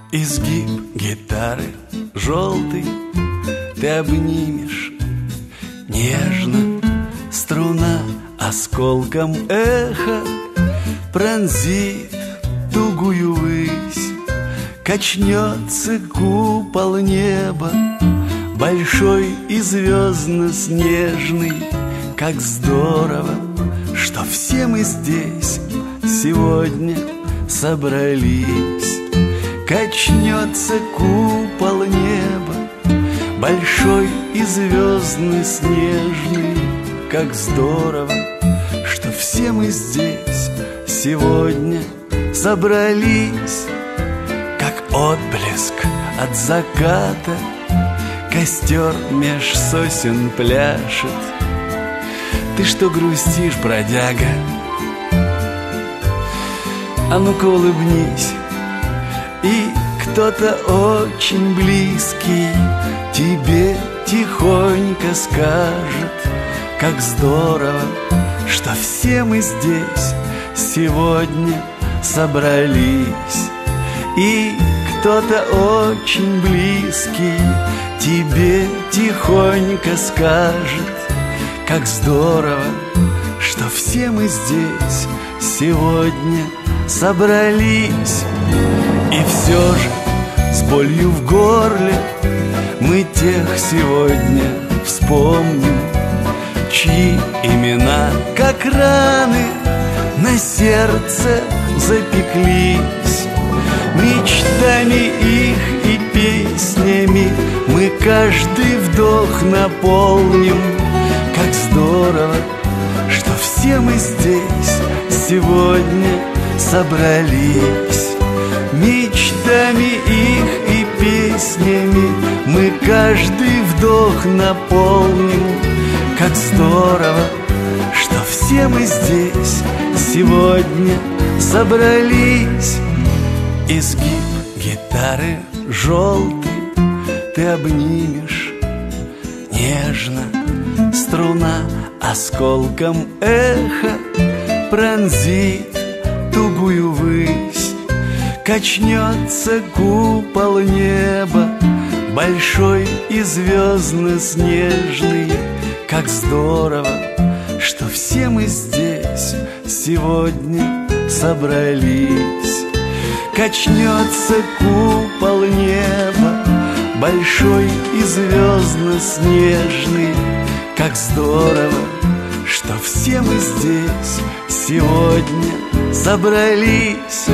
Изгиб гитары желтый ты обнимешь нежно, струна осколком эха пронзит тугую высь, качнется купол неба большой и звездно-снежный. Как здорово, что все мы здесь сегодня собрались. Качнется купол неба большой и звездно-снежный. Как здорово, что все мы здесь сегодня собрались. Как отблеск от заката костер меж сосен пляшет. Ты что грустишь, бродяга? А ну-ка улыбнись. И кто-то очень близкий тебе тихонько скажет: как здорово, что все мы здесь сегодня собрались. И кто-то очень близкий тебе тихонько скажет: как здорово, что все мы здесь сегодня собрались. И все же с болью в горле мы тех сегодня вспомним, чьи имена, как раны, на сердце запеклись. Мечтами их и песнями мы каждый вдох наполним. Как здорово, что все мы здесь сегодня собрались. Мечтами их и песнями мы каждый вдох наполним. Как здорово, что все мы здесь сегодня собрались. Изгиб гитары желтый ты обнимешь нежно, струна осколком эха пронзит тугую высь. Качнется купол неба большой и звездно-снежный. Как здорово, что все мы здесь сегодня собрались. Качнется купол неба большой и звездно-снежный. Как здорово, что все мы здесь сегодня собрались.